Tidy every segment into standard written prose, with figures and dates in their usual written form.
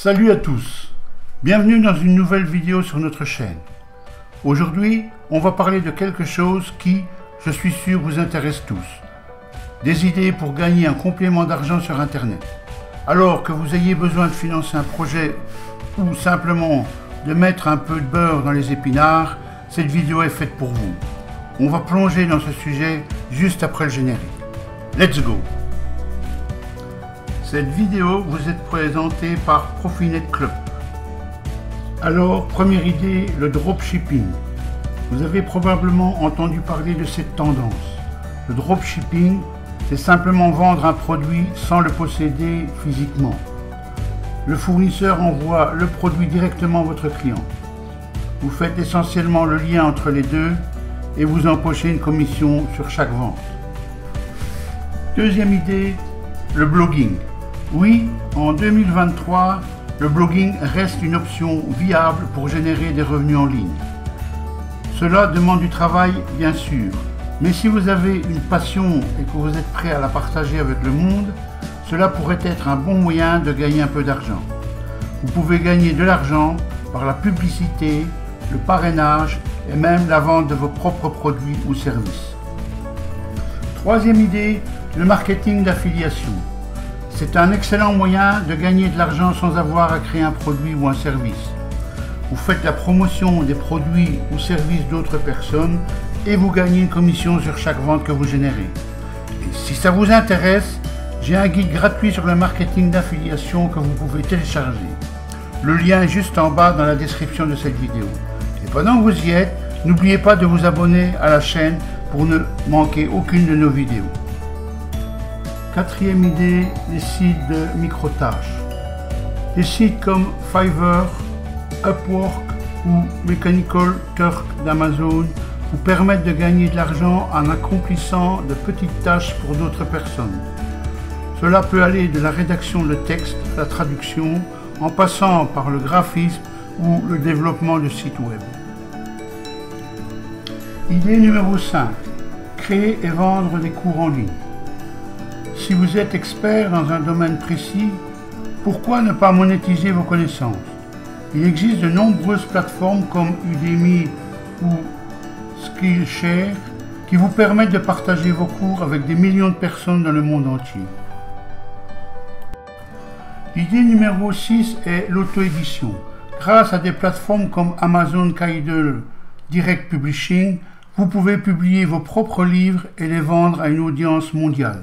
Salut à tous, bienvenue dans une nouvelle vidéo sur notre chaîne. Aujourd'hui, on va parler de quelque chose qui, je suis sûr, vous intéresse tous. Des idées pour gagner un complément d'argent sur Internet. Alors que vous ayez besoin de financer un projet ou simplement de mettre un peu de beurre dans les épinards, cette vidéo est faite pour vous. On va plonger dans ce sujet juste après le générique. Let's go! Cette vidéo vous est présentée par Profinet Club. Alors, première idée, le dropshipping. Vous avez probablement entendu parler de cette tendance. Le dropshipping, c'est simplement vendre un produit sans le posséder physiquement. Le fournisseur envoie le produit directement à votre client. Vous faites essentiellement le lien entre les deux et vous empochez une commission sur chaque vente. Deuxième idée, le blogging. Oui, en 2023, le blogging reste une option viable pour générer des revenus en ligne. Cela demande du travail, bien sûr, mais si vous avez une passion et que vous êtes prêt à la partager avec le monde, cela pourrait être un bon moyen de gagner un peu d'argent. Vous pouvez gagner de l'argent par la publicité, le parrainage et même la vente de vos propres produits ou services. Troisième idée, le marketing d'affiliation. C'est un excellent moyen de gagner de l'argent sans avoir à créer un produit ou un service. Vous faites la promotion des produits ou services d'autres personnes et vous gagnez une commission sur chaque vente que vous générez. Et si ça vous intéresse, j'ai un guide gratuit sur le marketing d'affiliation que vous pouvez télécharger. Le lien est juste en bas dans la description de cette vidéo. Et pendant que vous y êtes, n'oubliez pas de vous abonner à la chaîne pour ne manquer aucune de nos vidéos. Quatrième idée, les sites de micro-tâches. Des sites comme Fiverr, Upwork ou Mechanical Turk d'Amazon vous permettent de gagner de l'argent en accomplissant de petites tâches pour d'autres personnes. Cela peut aller de la rédaction de texte, la traduction, en passant par le graphisme ou le développement de sites web. Idée numéro 5. Créer et vendre des cours en ligne. Si vous êtes expert dans un domaine précis, pourquoi ne pas monétiser vos connaissances? Il existe de nombreuses plateformes comme Udemy ou Skillshare qui vous permettent de partager vos cours avec des millions de personnes dans le monde entier. L'idée numéro 6 est l'auto-édition. Grâce à des plateformes comme Amazon Kindle Direct Publishing, vous pouvez publier vos propres livres et les vendre à une audience mondiale.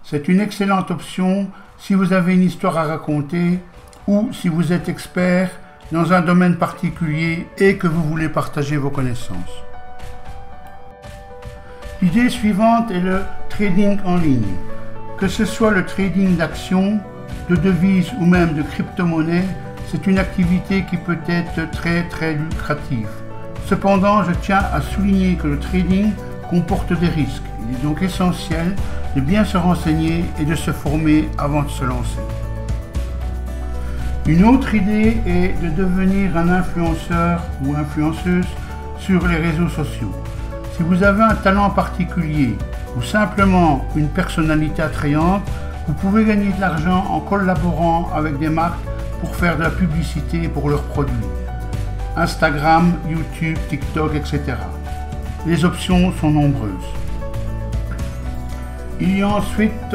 C'est une excellente option si vous avez une histoire à raconter ou si vous êtes expert dans un domaine particulier et que vous voulez partager vos connaissances. L'idée suivante est le trading en ligne. Que ce soit le trading d'actions, de devises ou même de crypto-monnaies, c'est une activité qui peut être très lucrative. Cependant, je tiens à souligner que le trading comporte des risques. Il est donc essentiel de bien se renseigner et de se former avant de se lancer. Une autre idée est de devenir un influenceur ou influenceuse sur les réseaux sociaux. Si vous avez un talent particulier ou simplement une personnalité attrayante, vous pouvez gagner de l'argent en collaborant avec des marques pour faire de la publicité pour leurs produits. Instagram, YouTube, TikTok, etc. Les options sont nombreuses. Il y a ensuite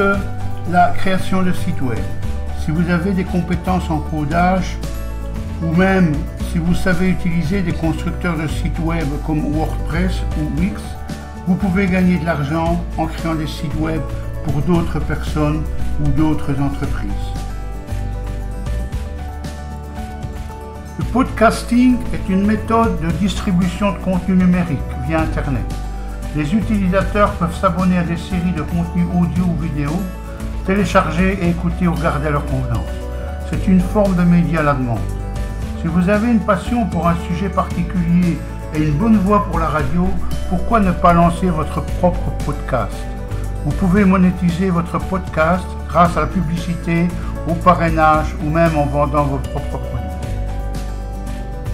la création de sites web. Si vous avez des compétences en codage ou même si vous savez utiliser des constructeurs de sites web comme WordPress ou Wix, vous pouvez gagner de l'argent en créant des sites web pour d'autres personnes ou d'autres entreprises. Le podcasting est une méthode de distribution de contenu numérique via Internet. Les utilisateurs peuvent s'abonner à des séries de contenus audio ou vidéo, télécharger et écouter ou regarder à leur convenance. C'est une forme de média à la demande. Si vous avez une passion pour un sujet particulier et une bonne voix pour la radio, pourquoi ne pas lancer votre propre podcast? Vous pouvez monétiser votre podcast grâce à la publicité, au parrainage ou même en vendant vos propres produits.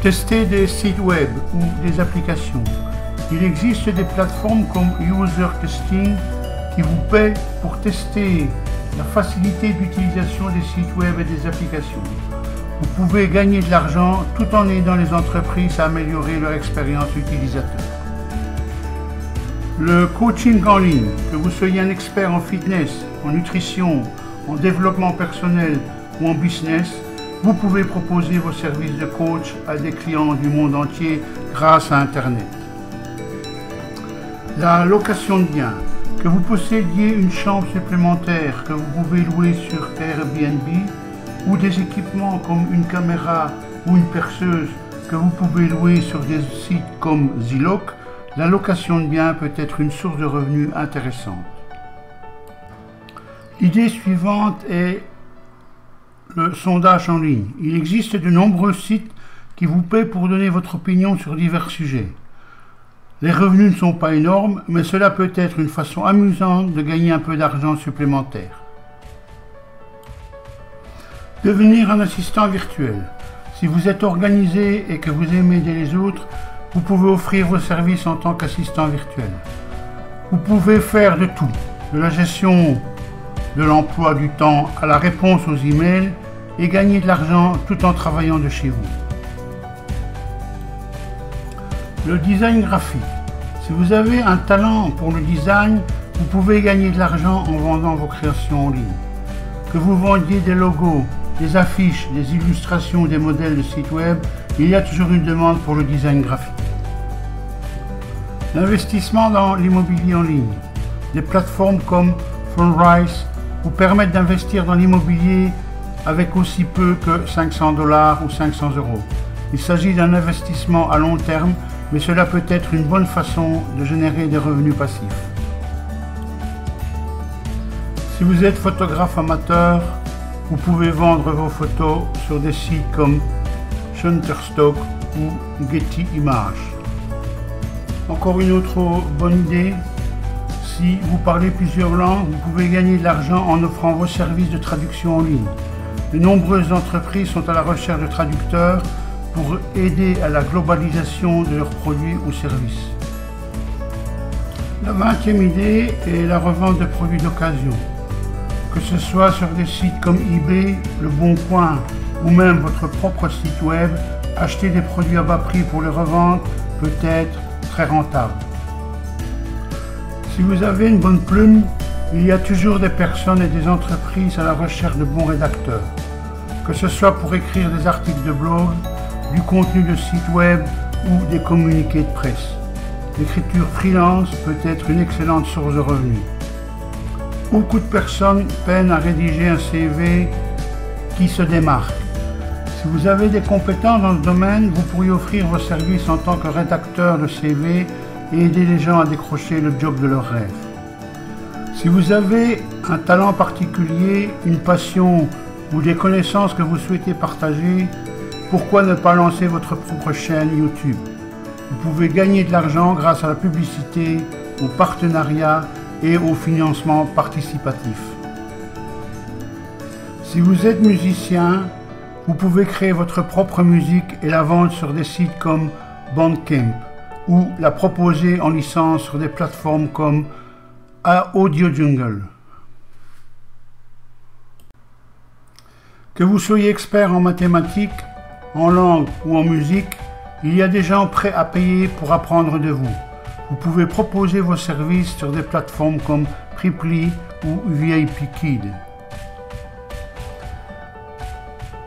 Tester des sites web ou des applications. Il existe des plateformes comme User Testing qui vous paient pour tester la facilité d'utilisation des sites web et des applications. vous pouvez gagner de l'argent tout en aidant les entreprises à améliorer leur expérience utilisateur. Le coaching en ligne, que vous soyez un expert en fitness, en nutrition, en développement personnel ou en business, vous pouvez proposer vos services de coach à des clients du monde entier grâce à Internet. La location de biens, que vous possédiez une chambre supplémentaire que vous pouvez louer sur Airbnb ou des équipements comme une caméra ou une perceuse que vous pouvez louer sur des sites comme Zillow, la location de biens peut être une source de revenus intéressante. L'idée suivante est le sondage en ligne. Il existe de nombreux sites qui vous paient pour donner votre opinion sur divers sujets. Les revenus ne sont pas énormes, mais cela peut être une façon amusante de gagner un peu d'argent supplémentaire. Devenir un assistant virtuel. Si vous êtes organisé et que vous aimez aider les autres, vous pouvez offrir vos services en tant qu'assistant virtuel. Vous pouvez faire de tout, de la gestion de l'emploi du temps à la réponse aux emails et gagner de l'argent tout en travaillant de chez vous. Le design graphique. Si vous avez un talent pour le design, vous pouvez gagner de l'argent en vendant vos créations en ligne. Que vous vendiez des logos, des affiches, des illustrations, des modèles de sites web, il y a toujours une demande pour le design graphique. L'investissement dans l'immobilier en ligne. Des plateformes comme Fundrise vous permettent d'investir dans l'immobilier avec aussi peu que 500 $ ou 500 €. Il s'agit d'un investissement à long terme, mais cela peut être une bonne façon de générer des revenus passifs. Si vous êtes photographe amateur, vous pouvez vendre vos photos sur des sites comme Shutterstock ou Getty Images. Encore une autre bonne idée, si vous parlez plusieurs langues, vous pouvez gagner de l'argent en offrant vos services de traduction en ligne. De nombreuses entreprises sont à la recherche de traducteurs pour aider à la globalisation de leurs produits ou services. La 20e idée est la revente de produits d'occasion. Que ce soit sur des sites comme eBay, Le Bon Coin ou même votre propre site web, acheter des produits à bas prix pour les revendre peut être très rentable. Si vous avez une bonne plume, il y a toujours des personnes et des entreprises à la recherche de bons rédacteurs. Que ce soit pour écrire des articles de blog, du contenu de site web ou des communiqués de presse. L'écriture freelance peut être une excellente source de revenus. Beaucoup de personnes peinent à rédiger un CV qui se démarque. Si vous avez des compétences dans ce domaine, vous pourriez offrir vos services en tant que rédacteur de CV et aider les gens à décrocher le job de leurs rêves. Si vous avez un talent particulier, une passion ou des connaissances que vous souhaitez partager, pourquoi ne pas lancer votre propre chaîne YouTube? Vous pouvez gagner de l'argent grâce à la publicité, au partenariat et au financement participatif. Si vous êtes musicien, vous pouvez créer votre propre musique et la vendre sur des sites comme Bandcamp ou la proposer en licence sur des plateformes comme Audio Jungle. Que vous soyez expert en mathématiques, en langue ou en musique, il y a des gens prêts à payer pour apprendre de vous. Vous pouvez proposer vos services sur des plateformes comme Preply ou VIPKid.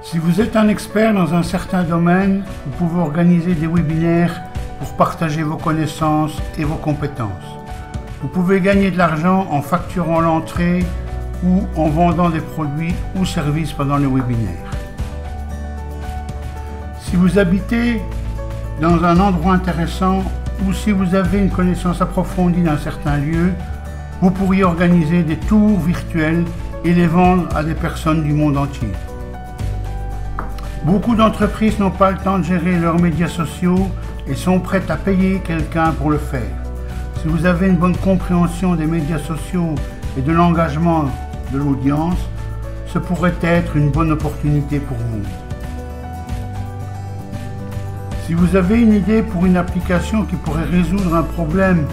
Si vous êtes un expert dans un certain domaine, vous pouvez organiser des webinaires pour partager vos connaissances et vos compétences. Vous pouvez gagner de l'argent en facturant l'entrée ou en vendant des produits ou services pendant le webinaire. Si vous habitez dans un endroit intéressant ou si vous avez une connaissance approfondie d'un certain lieu, vous pourriez organiser des tours virtuels et les vendre à des personnes du monde entier. Beaucoup d'entreprises n'ont pas le temps de gérer leurs médias sociaux et sont prêtes à payer quelqu'un pour le faire. Si vous avez une bonne compréhension des médias sociaux et de l'engagement de l'audience, ce pourrait être une bonne opportunité pour vous. Si vous avez une idée pour une application qui pourrait résoudre un problème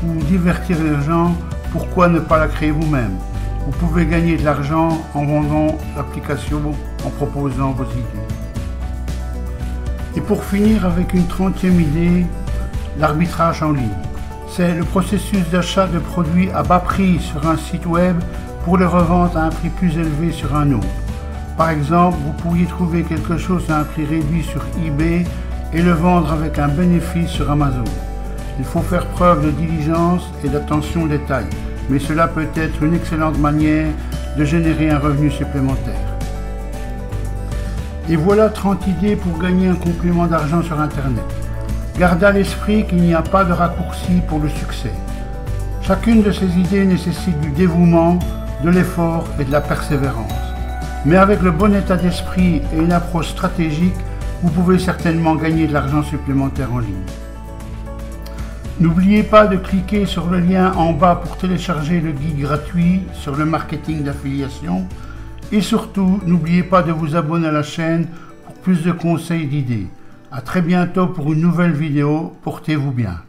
ou divertir les gens, pourquoi ne pas la créer vous-même? Vous pouvez gagner de l'argent en vendant l'application, en proposant vos idées. Et pour finir avec une 30e idée, l'arbitrage en ligne. C'est le processus d'achat de produits à bas prix sur un site web pour les revendre à un prix plus élevé sur un autre. Par exemple, vous pourriez trouver quelque chose à un prix réduit sur eBay et le vendre avec un bénéfice sur Amazon. Il faut faire preuve de diligence et d'attention aux détails, mais cela peut être une excellente manière de générer un revenu supplémentaire. Et voilà 30 idées pour gagner un complément d'argent sur Internet. Gardez à l'esprit qu'il n'y a pas de raccourci pour le succès. Chacune de ces idées nécessite du dévouement, de l'effort et de la persévérance. Mais avec le bon état d'esprit et une approche stratégique, vous pouvez certainement gagner de l'argent supplémentaire en ligne. N'oubliez pas de cliquer sur le lien en bas pour télécharger le guide gratuit sur le marketing d'affiliation. Et surtout, n'oubliez pas de vous abonner à la chaîne pour plus de conseils et d'idées. À très bientôt pour une nouvelle vidéo. Portez-vous bien.